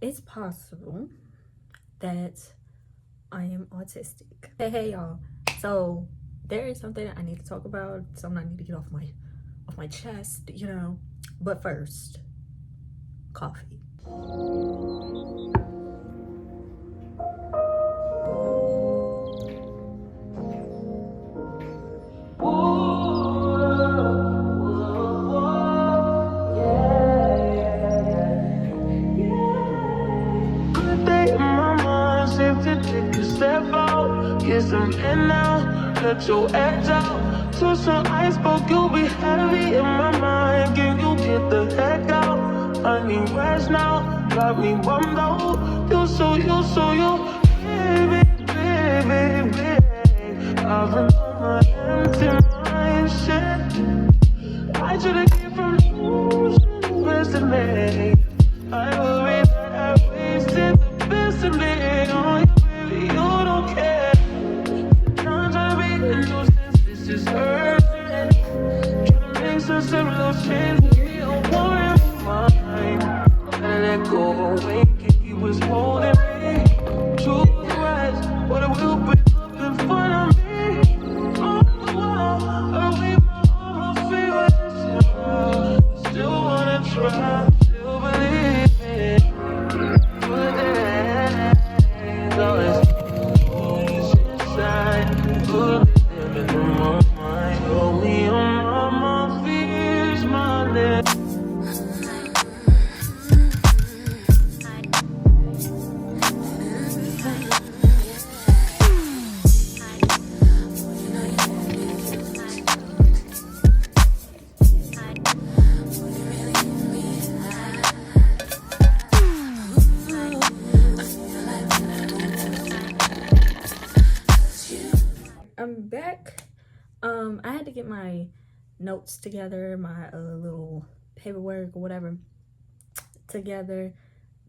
it's possible that I am autistic. Hey y'all. So there is something that I need to talk about, something I need to get off my chest, But first, coffee. Get some air now, let your edge out. To some ice, but you'll be heavy in my mind. Can you get the heck out? I need rest now, got me bummed out. You, baby. I've been on my empty mind, shit. I should've came from losing the best of me. I worry that I wasted the best of me on you, baby, you don't care. I'm trying to be a nuisance, this is urgent. Trying to make some simple change, we don't want it mine. Gotta let go away, he was holding me. True words, what it will bring up in front of me. On the wall, I leave my feelings. Still wanna try, still believe it. Good days, always inside. Good living in my mind. Hold me on my fears, my lips. I'm back. I had to get my notes together, my little paperwork or whatever together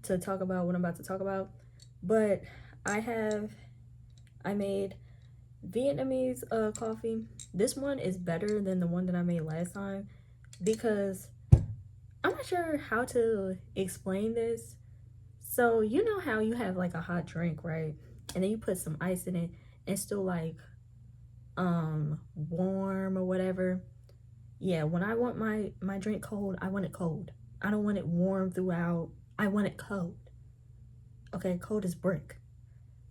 to talk about what I'm about to talk about. But I made Vietnamese coffee. This one is better than the one that I made last time because I'm not sure how to explain this. So you know how you have like a hot drink, right? And then you put some ice in it and still like warm or whatever. Yeah, when I want my drink cold, I want it cold. I don't want it warm throughout. I want it cold. Okay, cold as brick.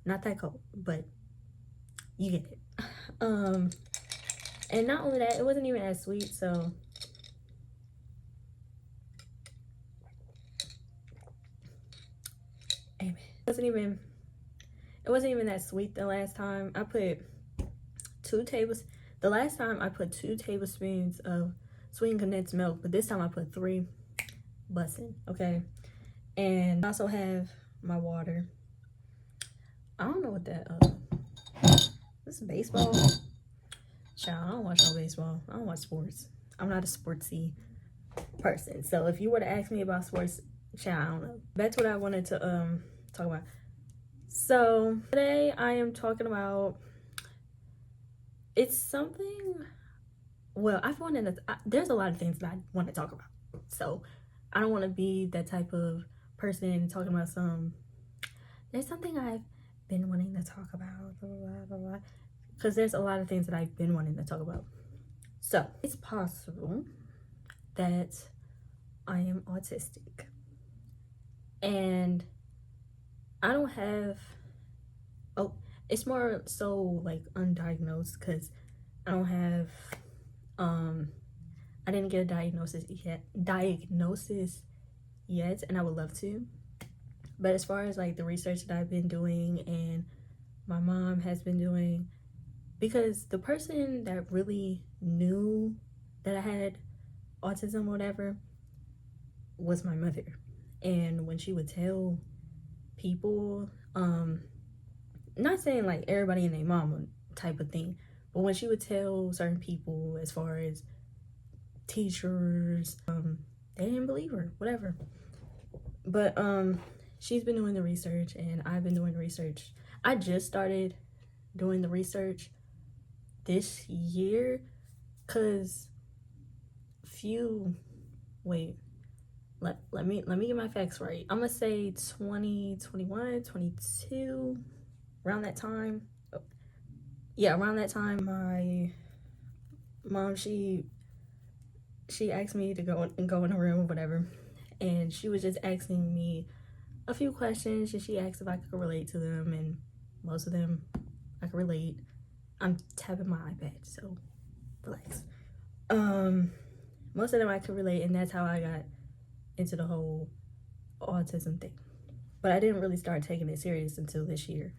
Not that cold, but you get it. And not only that, it wasn't even as sweet, so amen. It wasn't even that sweet the last time. The last time I put 2 tablespoons of sweetened condensed milk, but this time I put 3 bussin', okay? And I also have my water. I don't know what that, this is baseball? Child, I don't watch no baseball. I don't watch sports. I'm not a sportsy person. So if you were to ask me about sports, child, I don't know. That's what I wanted to talk about. So today I am talking about, it's something, well, there's a lot of things that I want to talk about. So I don't want to be that type of person talking about there's something I've been wanting to talk about, blah, blah, blah, blah. Because there's a lot of things that I've been wanting to talk about. So it's possible that I am autistic. And I don't have, it's more so like undiagnosed because I don't have, I didn't get a diagnosis yet, and I would love to. But as far as like the research that I've been doing and my mom has been doing, because the person that really knew that I had autism or whatever was my mother. And when she would tell people, not saying like everybody and their mama type of thing, but when she would tell certain people as far as teachers, they didn't believe her, whatever. But she's been doing the research and I've been doing the research. I just started doing the research this year because let me get my facts right. I'm gonna say 2021, 22, around that time. Yeah, around that time, my mom, she asked me to go in a room or whatever, and she was just asking me a few questions, and she asked if I could relate to them, and most of them I could relate. I'm tapping my iPad, so relax. Most of them I could relate, and that's how I got into the whole autism thing. But I didn't really start taking it serious until this year.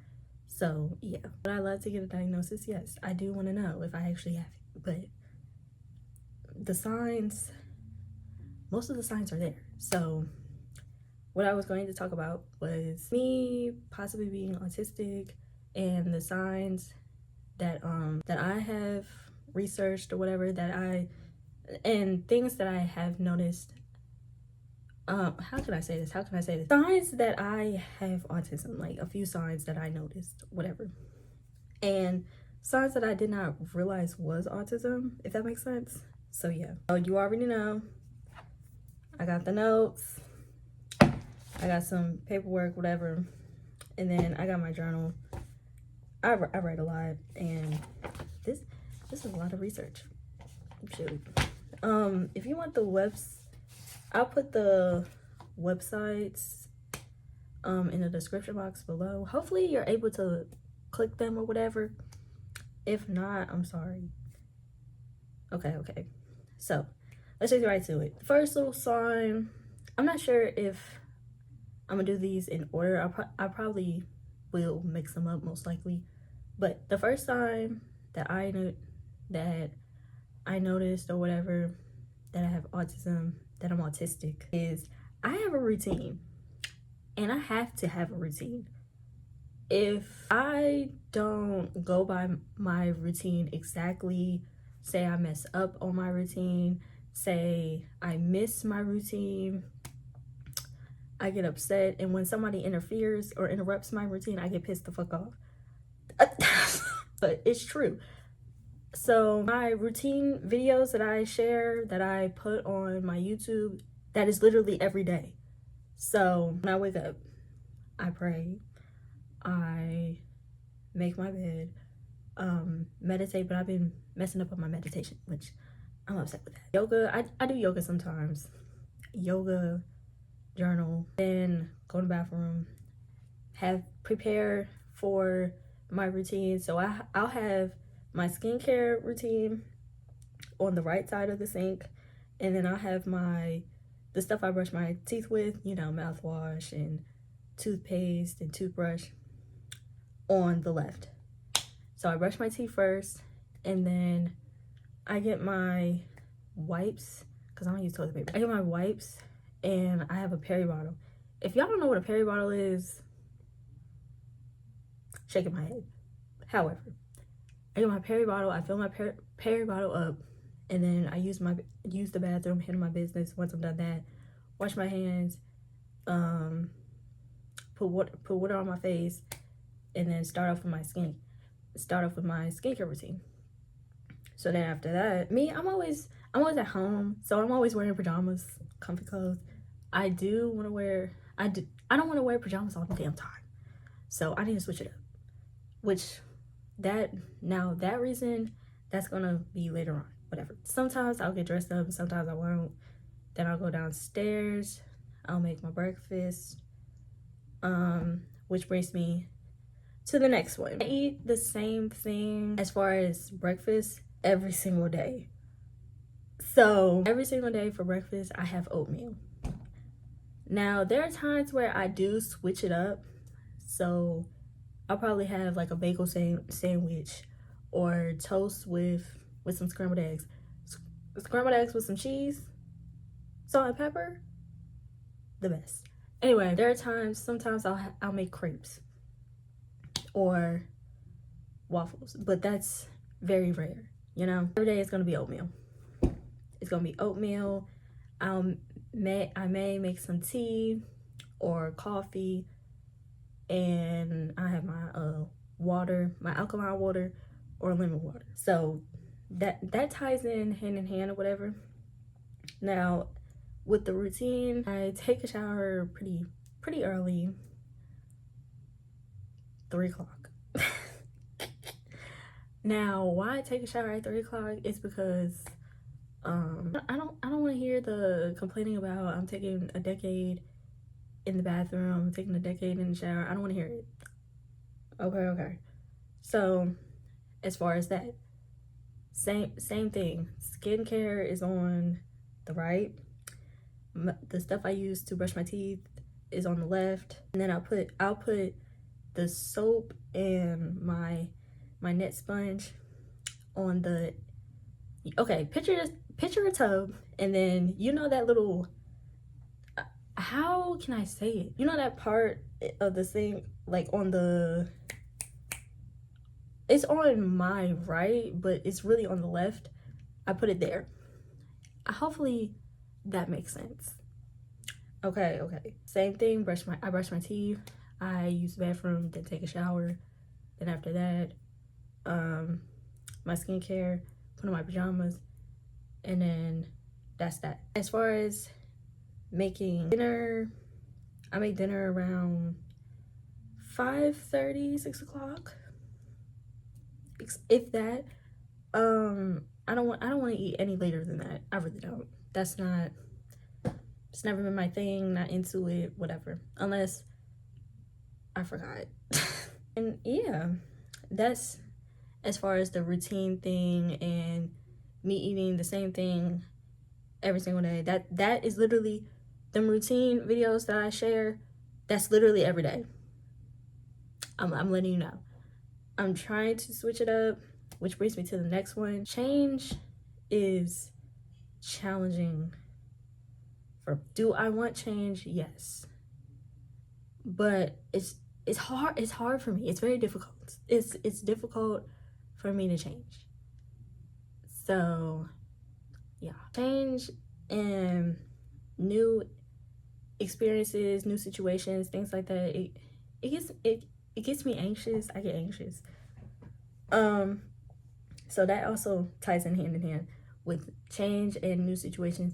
So yeah, would I love to get a diagnosis? Yes, I do want to know if I actually have it. But the signs, most of the signs are there. So what I was going to talk about was me possibly being autistic and the signs that I have researched or whatever, and things that I have noticed. How can I say this? Signs that I have autism, like a few signs that I noticed, whatever. And signs that I did not realize was autism, if that makes sense. So yeah. Oh, you already know. I got the notes. I got some paperwork, whatever. And then I got my journal. I write a lot, and this is a lot of research. Shoot. If you want the I'll put the websites in the description box below. Hopefully you're able to click them or whatever. If not, I'm sorry. Okay. So let's just get right to it. The first little sign, I'm not sure if I'm gonna do these in order. I probably will mix them up most likely. But the first sign that I noticed or whatever, that I have autism, that I'm autistic, is I have a routine, and I have to have a routine. If I don't go by my routine exactly, say I mess up on my routine, say I miss my routine, I get upset, and when somebody interferes or interrupts my routine, I get pissed the fuck off. But it's true. So my routine videos that I share, that I put on my YouTube, that is literally every day. So when I wake up, I pray, I make my bed, meditate, but I've been messing up on my meditation, which I'm upset with that. Yoga, I do yoga sometimes. Yoga, journal, then go to the bathroom, prepare for my routine. So I'll have my skincare routine on the right side of the sink, and then I'll have the stuff I brush my teeth with, mouthwash and toothpaste and toothbrush, on the left. So I brush my teeth first, and then I get my wipes, because I don't use toilet paper. I get my wipes, and I have a peri bottle. If y'all don't know what a peri bottle is, shaking my head. However, I get my peri bottle, I fill my peri bottle up, and then I use the bathroom, handle my business. Once I'm done that, wash my hands, put water on my face, and then start off with my skincare routine. So then after that, I'm always at home, so I'm always wearing pajamas, comfy clothes. I don't want to wear pajamas all the damn time, so I need to switch it up. That reason, that's gonna be later on, whatever. Sometimes I'll get dressed up, sometimes I won't. Then I'll go downstairs, I'll make my breakfast, which brings me to the next one. I eat the same thing as far as breakfast every single day. So every single day for breakfast, I have oatmeal. Now, there are times where I do switch it up. So I'll probably have like a bagel sandwich, or toast with some scrambled eggs. Scrambled eggs with some cheese, salt and pepper, the best. Anyway, there are sometimes I'll make crepes or waffles, but that's very rare, Every day it's gonna be oatmeal. It's gonna be oatmeal. I may make some tea or coffee, and I have my water, my alkaline water or lemon water. So that ties in hand or whatever. Now, with the routine, I take a shower pretty early, 3 o'clock. Now, why I take a shower at 3 o'clock is because I don't want to hear the complaining about I'm taking a decade in the bathroom, I'm taking a decade in the shower. I don't want to hear it. Okay. So, as far as that, same thing. Skincare is on the right. The stuff I use to brush my teeth is on the left, and then I'll put the soap and my net sponge on the. Okay, picture a tub, and then you know that little. How can I say it? You know that part of the sink, like on the. It's on my right, but it's really on the left. I put it there. Hopefully that makes sense. Okay. Same thing, I brush my teeth. I use the bathroom, then take a shower. Then after that, my skincare, put on my pajamas, and then that's that. As far as making dinner, I make dinner around 5:30, 6 o'clock. If that. I don't want to eat any later than that. I really don't. It's never been my thing, not into it, whatever. Unless I forgot. And yeah, that's as far as the routine thing and me eating the same thing every single day. That is literally them routine videos that I share. That's literally every day. I'm letting you know. I'm trying to switch it up, which brings me to the next one. Change is challenging. Do I want change? Yes. But it's hard. It's hard for me. It's very difficult. It's difficult for me to change. So yeah, change and new experiences, new situations, things like that. It gets me anxious. I get anxious. So that also ties in hand with change and new situations,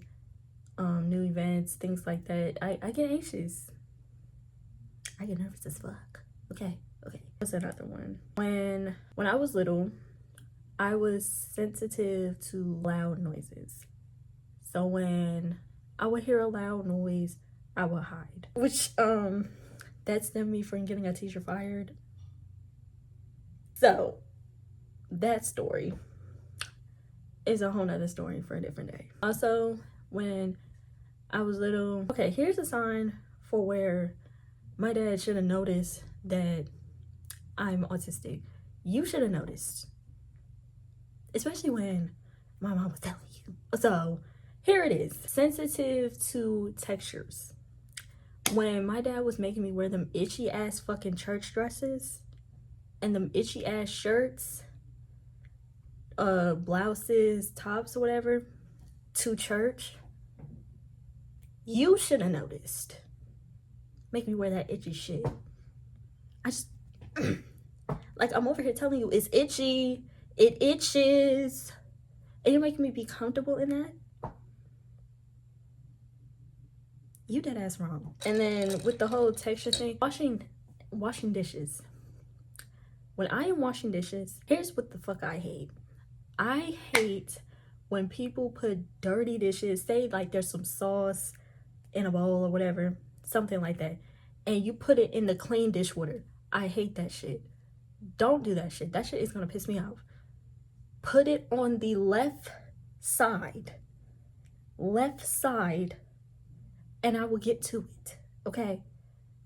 new events, things like that. I get anxious. I get nervous as fuck. Okay. What's another one? When I was little, I was sensitive to loud noises. So when I would hear a loud noise, I would hide. Which that stemmed me from getting a teacher fired. So that story is a whole nother story for a different day. Also, when I was little, okay, here's a sign for where my dad should have noticed that I'm autistic. You should have noticed, especially when my mom was telling you. So here it is. Sensitive to textures. When my dad was making me wear them itchy ass fucking church dresses and them itchy ass shirts, blouses, tops, or whatever, to church, you should have noticed. Make me wear that itchy shit. I just like, I'm over here telling you it's itchy, it itches, and you're making me be comfortable in that. You dead ass wrong. And then with the whole texture thing, washing dishes. When I am washing dishes, here's what the fuck I hate. I hate when people put dirty dishes, say like there's some sauce in a bowl or whatever, something like that, and you put it in the clean dishwater. I hate that shit. Don't do that shit. That shit is gonna piss me off. Put it on the left side, and I will get to it. Okay?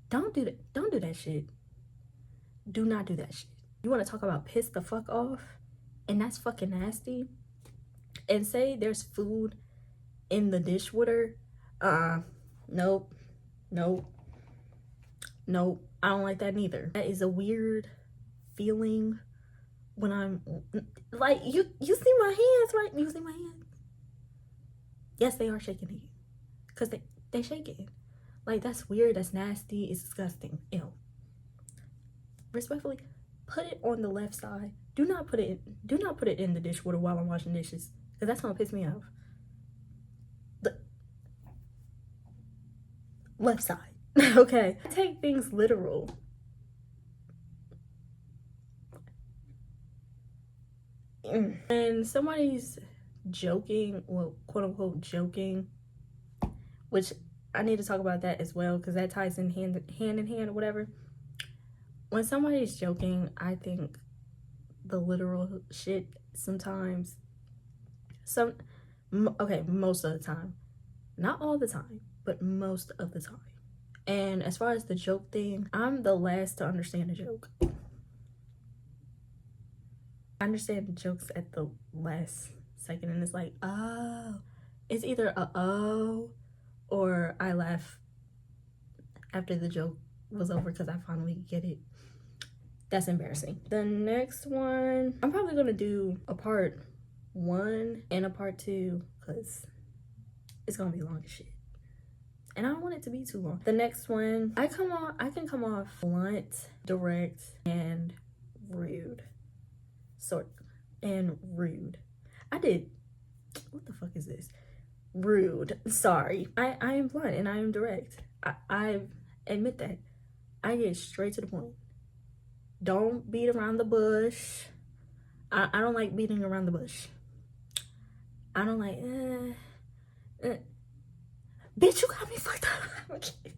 Don't do that. Don't do that shit. Do not do that shit. You want to talk about piss the fuck off? And that's fucking nasty. And say there's food in the dishwater. Nope. I don't like that neither. That is a weird feeling when I'm like, you see my hands, right? You see my hands? Yes, they are shaking to you. Because they shake it. Like, that's weird, that's nasty, it's disgusting. Ew. Respectfully, put it on the left side. Do not put it in the dishwater while I'm washing dishes. Because that's gonna piss me off. left side. Okay, I take things literal. And somebody's joking, well, quote unquote joking, which I need to talk about that as well because that ties in hand in hand or whatever. When somebody's joking, I think the literal shit sometimes. Okay, most of the time, not all the time, but most of the time. And as far as the joke thing, I'm the last to understand a joke. I understand the jokes at the last second, and it's like, oh, it's either a oh or I laugh after the joke was over because I finally get it. That's embarrassing. The next one, I'm probably gonna do a part 1 and a part 2 because it's gonna be long as shit. And I don't want it to be too long. The next one, I can come off blunt, direct, and rude. Rude. What the fuck is this? Rude. Sorry. I am blunt and I am direct. I admit that. I get straight to the point. Don't beat around the bush. I don't like beating around the bush. I don't like, bitch, you got me fucked up. Okay.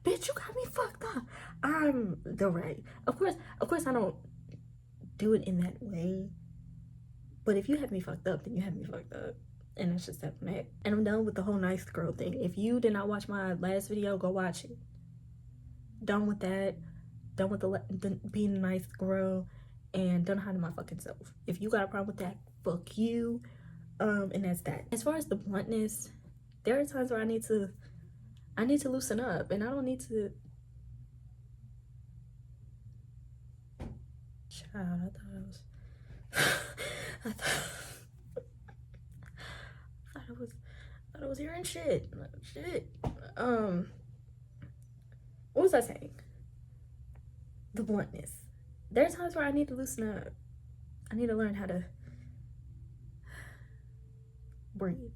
Bitch, you got me fucked up. I'm direct. Of course I don't do it in that way. But if you have me fucked up, then you have me fucked up. And that's just that. And I'm done with the whole nice girl thing. If you did not watch my last video, go watch it. Done with that. Done with the being a nice girl. And done hiding my fucking self. If you got a problem with that, fuck you. And that's that. As far as the bluntness, there are times where I need to loosen up. And I don't need to. Child, I thought I was hearing shit. What was I saying? The bluntness. There are times where I need to loosen up. I need to learn how to breathe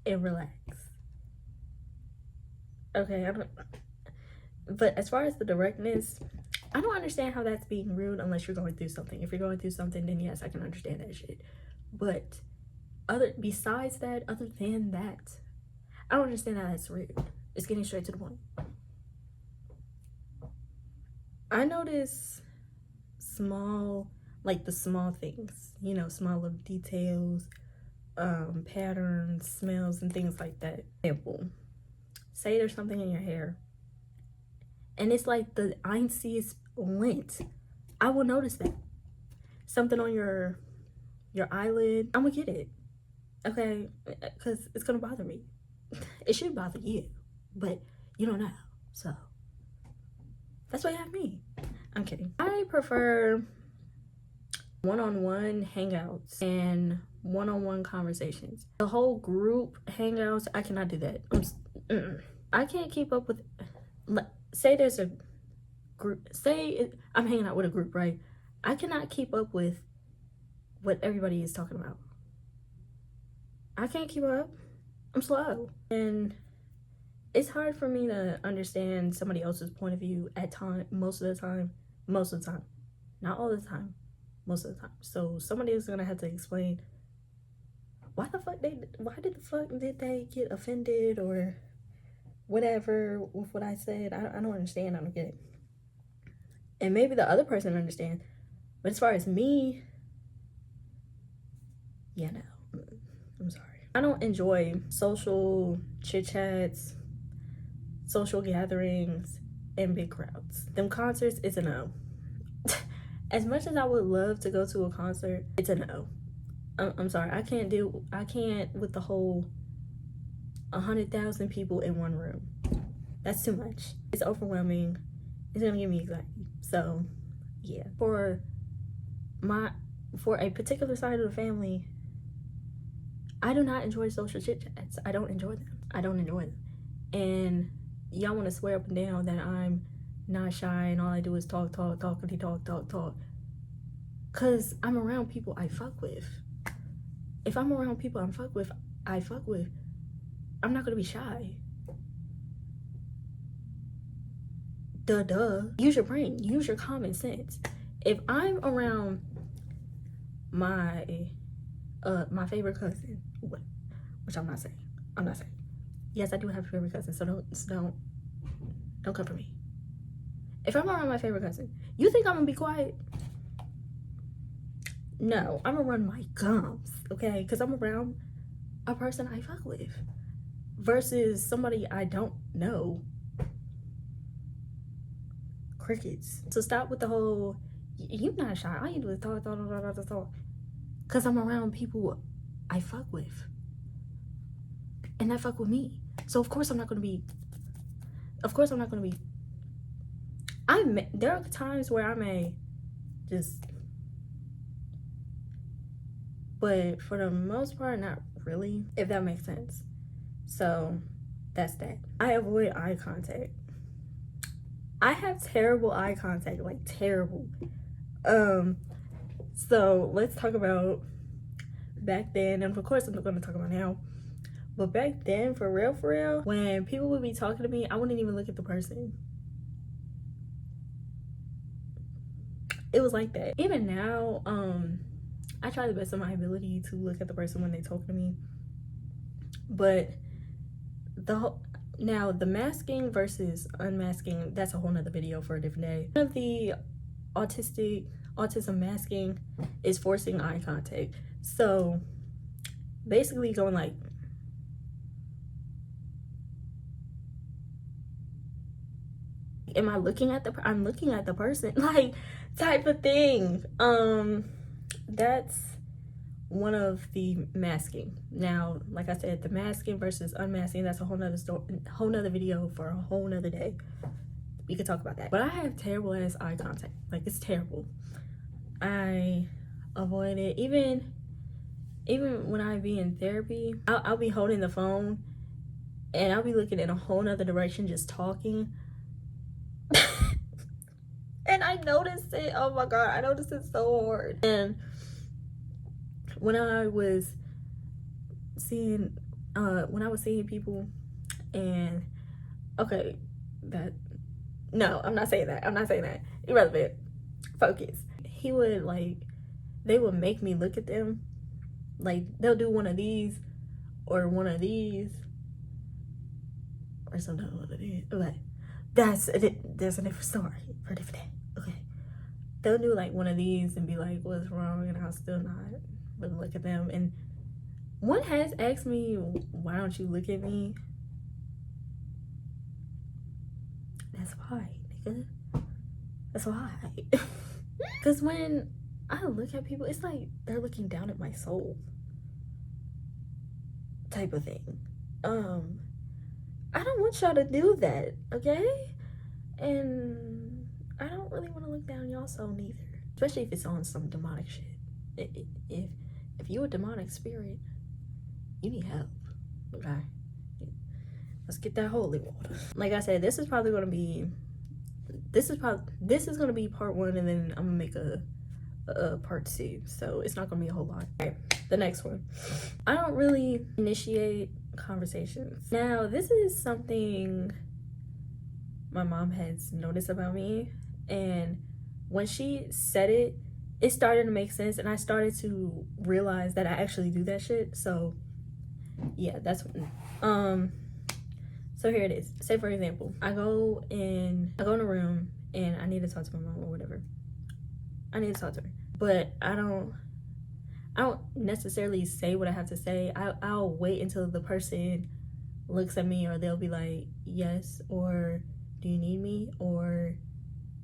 and relax. Okay, but as far as the directness, I don't understand how that's being rude unless you're going through something. If you're going through something, then yes, I can understand that shit. But besides that, other than that, I don't understand how that's rude. It's getting straight to the point. I notice the small things, small little details, patterns, smells, and things like that. Example, say there's something in your hair, and it's like the einziest lint. I will notice that. Something on your eyelid, I'm gonna get it. Okay, because it's gonna bother me. It should bother you, but you don't know. So that's why you have me. I'm kidding. I prefer one-on-one hangouts and one-on-one conversations. The whole group hangouts, I cannot do that. I can't keep up with. Say there's a group. I'm hanging out with a group, right? I cannot keep up with what everybody is talking about. I can't keep up. I'm slow. And it's hard for me to understand somebody else's point of view most of the time. Not all the time. Most of the time. So somebody is gonna have to explain why did the fuck did they get offended or whatever with what I said. I don't understand. I don't get it. And maybe the other person understands. But as far as me, yeah, no. I'm sorry. I don't enjoy social chit-chats, social gatherings, and big crowds. Them concerts is a no. As much as I would love to go to a concert, it's a no. I'm sorry. I can't with the whole 100,000 people in one room. That's too much. It's overwhelming. It's gonna give me anxiety. So, yeah. For a particular side of the family, I do not enjoy social chit-chats. I don't enjoy them. And y'all want to swear up and down that I'm not shy and all I do is talk. Cause I'm around people I fuck with. If I'm around people I fuck with, I'm not gonna be shy. Use your brain, use your common sense. If I'm around my my favorite cousin, which I'm not saying. Yes, I do have a favorite cousin, so don't come for me. If I'm around my favorite cousin, you think I'm gonna be quiet? No, I'm gonna run my gums, okay? Because I'm around a person I fuck with versus somebody I don't know. Crickets. So stop with the whole, you not shy. All you do is talk. Because I'm around people I fuck with. And that fuck with me. So of course I'm not gonna be. There are times where I may just, but for the most part, not really, if that makes sense. So that's that. I avoid eye contact. I have terrible eye contact, like terrible. So let's talk about back then, and of course I'm not going to talk about now, but back then, for real, when people would be talking to me, I wouldn't even look at the person. It was like that. Even now, I try the best of my ability to look at the person when they talk to me, but now the masking versus unmasking, that's a whole nother video for a different day. One of the autism masking is forcing eye contact. So basically going like, am I looking at I'm looking at the person, like, type of thing. That's one of the masking. Now, like I said, the masking versus unmasking, that's a whole nother video for a whole nother day. We could talk about that. But I have terrible ass eye contact. Like, it's terrible. I avoid it. Even when I be in therapy, I'll be holding the phone and I'll be looking in a whole nother direction, just talking. And I noticed it. Oh my God, I noticed it so hard. And when I was seeing people, and okay, no, I'm not saying that. Irrelevant. Focus. He would they would make me look at them. Like, they'll do one of these or one of these or something like that. But there's a different story for a different day. Okay. They'll do like one of these and be like, what's wrong? And I'll still not really look at them. And one has asked me, why don't you look at me? That's why, nigga. That's why. Because when I look at people, it's like they're looking down at my soul. Type of thing. I don't want y'all to do that, okay? And I don't really want to look down y'all soul neither. Especially if it's on some demonic shit. If you're a demonic spirit, you need help, okay? Let's get that holy water. Like I said, this is going to be part 1, and then I'm gonna make a part 2. So it's not gonna be a whole lot. All right, the next one. I don't really initiate conversations. Now, this is something my mom has noticed about me, and when she said it, it started to make sense, and I started to realize that I actually do that shit. So yeah, that's so here it is. Say for example, I go in a room and I need to talk to my mom or whatever. I need to talk to her, but I don't necessarily say what I have to say. I'll wait until the person looks at me, or they'll be like, yes, or do you need me, or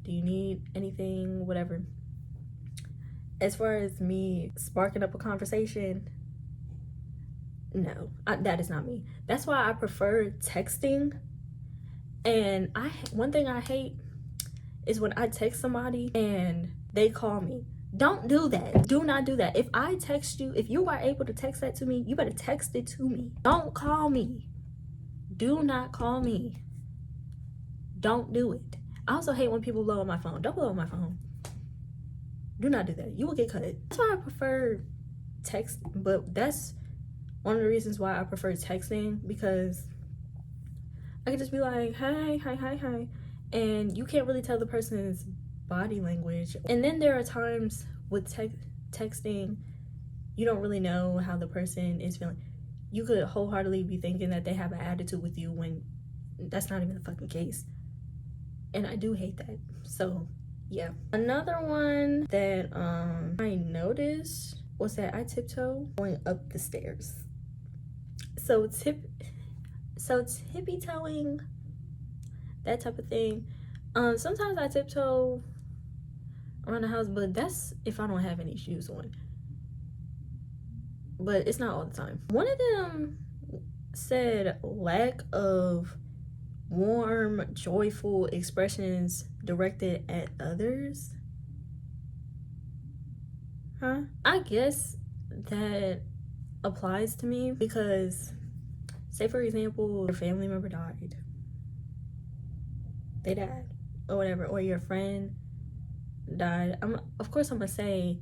do you need anything, whatever. As far as me sparking up a conversation, no, that is not me. That's why I prefer texting. And one thing I hate is when I text somebody and they call me. Don't do that. Do not do that. If I text you, if you are able to text that to me, you better text it to me. Don't call me. Do not call me. Don't do it. I also hate when people blow up my phone. Don't blow up my phone. Do not do that. You will get cut. That's why I prefer text, but that's one of the reasons why I prefer texting, because I could just be like, hey, and you can't really tell the person's body language. And then there are times with texting, you don't really know how the person is feeling. You could wholeheartedly be thinking that they have an attitude with you when that's not even the fucking case. And I do hate that. So yeah. Another one that I noticed was that I tiptoe going up the stairs. So tippy toeing, that type of thing. Sometimes I tiptoe around the house, but that's if I don't have any shoes on. But it's not all the time. One of them said lack of warm, joyful expressions directed at others. Huh? I guess that applies to me because, say for example, your family member died. They died, or whatever, or your friend died. Of course I'm gonna say,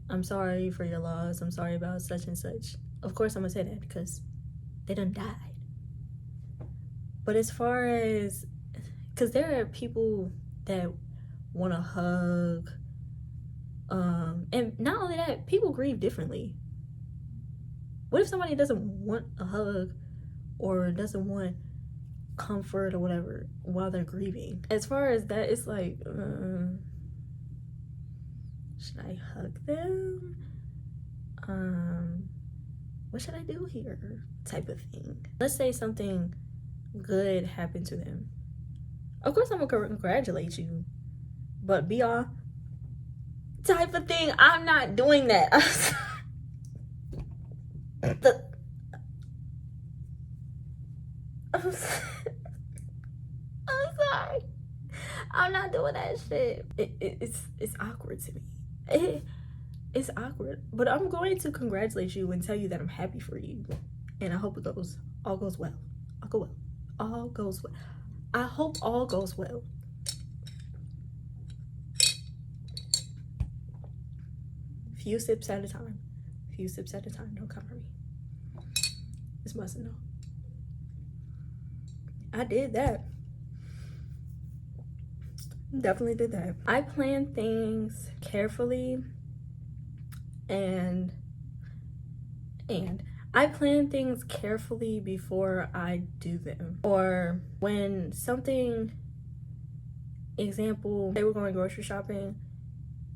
I'm sorry for your loss, I'm sorry about such and such. Of course I'm gonna say that because they done died. But as far as, because there are people that want to hug, and not only that, people grieve differently. What if somebody doesn't want a hug or doesn't want comfort or whatever while they're grieving? As far as that, it's like, should I hug them? What should I do here? Type of thing. Let's say something good happened to them. Of course I'm gonna congratulate you, but be all type of thing. I'm not doing that. I'm sorry. I'm not doing that shit. It's awkward to me. It's awkward, but I'm going to congratulate you and tell you that I'm happy for you, and I hope all goes well. All goes well. I hope all goes well. Few sips at a time. Don't cover me. This mustn't know. I did that. Definitely did that. I plan things carefully and I plan things carefully before I do them. Or when something, example, say we're going grocery shopping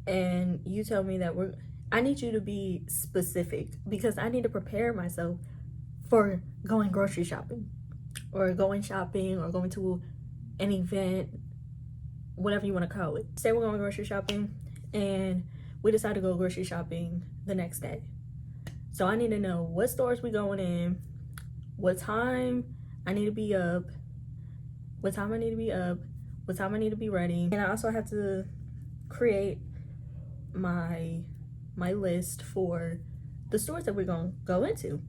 and you tell me that I need you to be specific because I need to prepare myself for going grocery shopping or going shopping or going to an event, whatever you want to call it. Say we're going grocery shopping and we decide to go grocery shopping the next day. So I need to know what stores we going in, what time I need to be up, what time I need to be ready. And I also have to create my list for the stores that we're going to go into.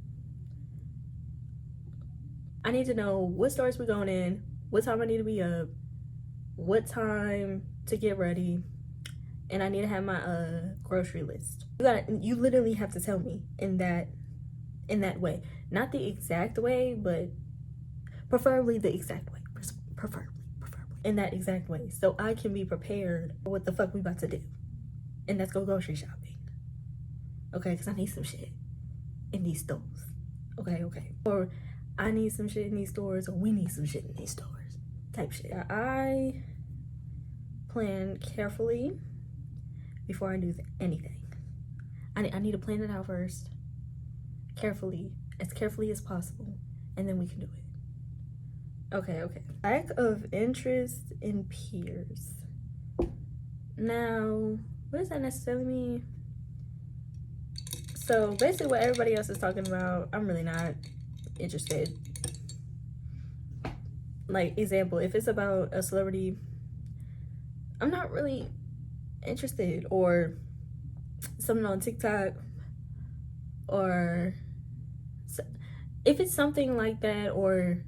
I need to know what stores we're going in, what time I need to be up, what time to get ready, and I need to have my grocery list. You literally have to tell me in that way. Not the exact way, but preferably the exact way. Preferably in that exact way, so I can be prepared for what the fuck we about to do. And let's go grocery shopping. Okay, because I need some shit in these stores. Okay. Or I need some shit in these stores, or we need some shit in these stores. Type shit. I plan carefully before I do anything. I need to plan it out first, carefully as possible, and then we can do it. Okay. Lack of interest in peers. Now, what does that necessarily mean? So basically what everybody else is talking about, I'm really not interested. Like, example, if it's about a celebrity, I'm not really interested. Or something on TikTok, or if it's something like that, or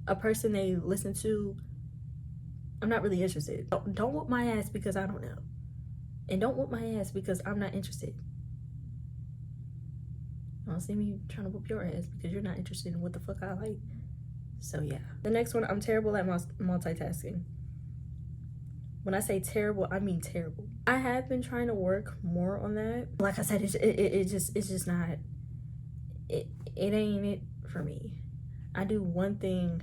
a person they listen to, I'm not really interested. Don't whoop my ass because I don't know, and don't whoop my ass because I'm not interested. Don't see me trying to whoop your ass because you're not interested in what the fuck I like. So yeah. The next one, I'm terrible at multitasking. When I say terrible, I mean terrible. I have been trying to work more on that. Like I said, it's just not, it ain't it for me. I do one thing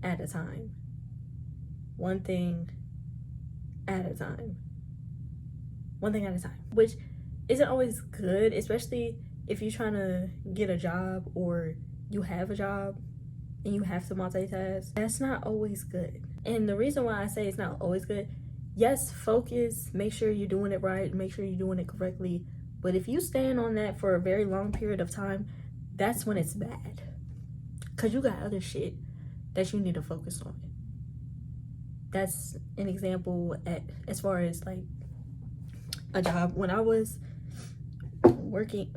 at a time. One thing at a time. One thing at a time. Which isn't always good, especially if you're trying to get a job or you have a job and you have to multitask. That's not always good. And the reason why I say it's not always good, yes, focus, make sure you're doing it right, make sure you're doing it correctly. But if you stand on that for a very long period of time, that's when it's bad. Because you got other shit that you need to focus on. That's an example as far as like a job. When I was working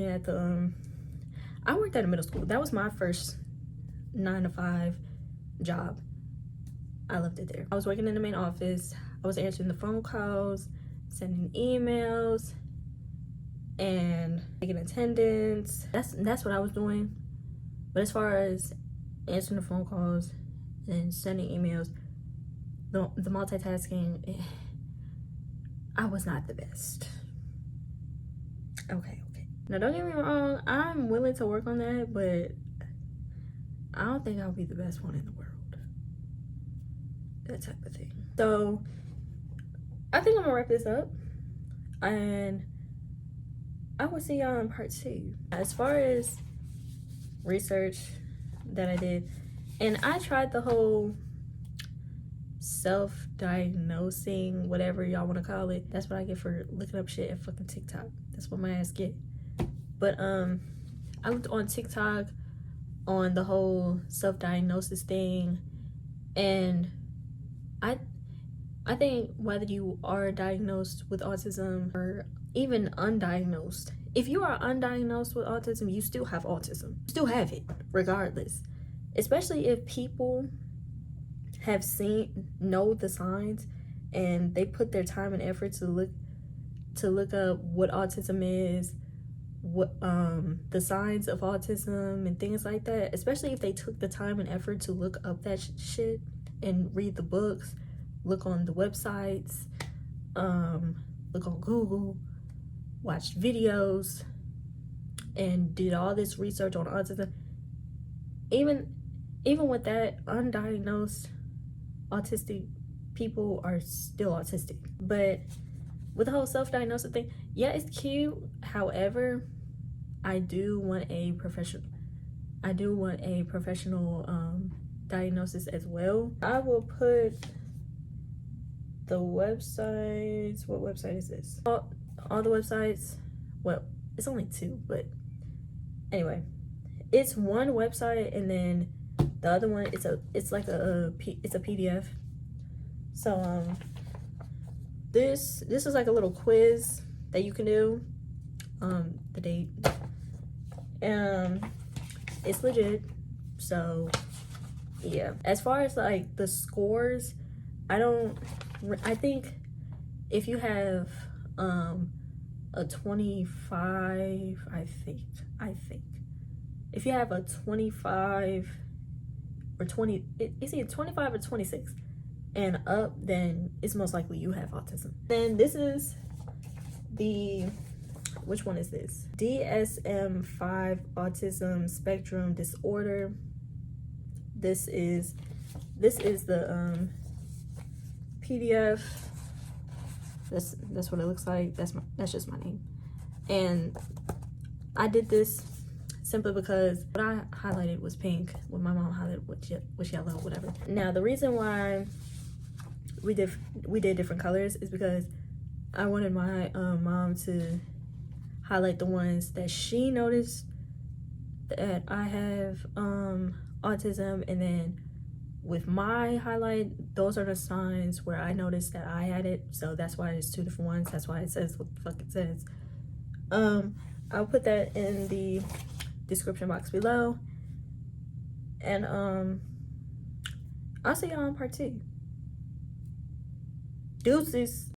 at the I worked at a middle school. That was my first 9 to 5 job. I loved it there. I was working in the main office. I was answering the phone calls, sending emails, and taking attendance. That's what I was doing. But as far as answering the phone calls and sending emails, the multitasking, I was not the best. Okay. Now don't get me wrong, I'm willing to work on that, but I don't think I'll be the best one in the world. That type of thing. So I think I'm gonna wrap this up, and I will see y'all in part 2. As far as research that I did, and I tried the whole self-diagnosing, whatever y'all want to call it. That's what I get for looking up shit at fucking TikTok. That's what my ass get. But I looked on TikTok on the whole self-diagnosis thing, and I think whether you are diagnosed with autism or even undiagnosed, if you are undiagnosed with autism, you still have autism. You still have it, regardless. Especially if people have know the signs, and they put their time and effort to look up what autism is, what the signs of autism and things like that. Especially if they took the time and effort to look up that shit and read the books, look on the websites, look on Google, watched videos, and did all this research on autism. Even with that, undiagnosed autistic people are still autistic. But with the whole self-diagnosis thing, yeah, it's cute. However, I do want a professional diagnosis as well. I will put the websites. What website is this? All the websites. Well, it's only 2, but anyway, it's one website, and then the other one, it's a PDF. So this is like a little quiz that you can do. The date. It's legit. So yeah. As far as like the scores, I think if you have a 25, I think if you have a 25 or 20, it's either 25 or 26 and up, then it's most likely you have autism. Then this is which one is this? DSM-5 Autism Spectrum Disorder. This is the PDF. That's what it looks like. That's just my name. And I did this simply because what I highlighted was pink, what my mom highlighted was yellow, whatever. Now the reason why we did different colors is because I wanted my mom to highlight the ones that she noticed that I have autism, and then with my highlight, those are the signs where I noticed that I had it. So that's why it's 2 different ones. That's why it says what the fuck it says. I'll put that in the description box below, and I'll see y'all on part 2. Deuces.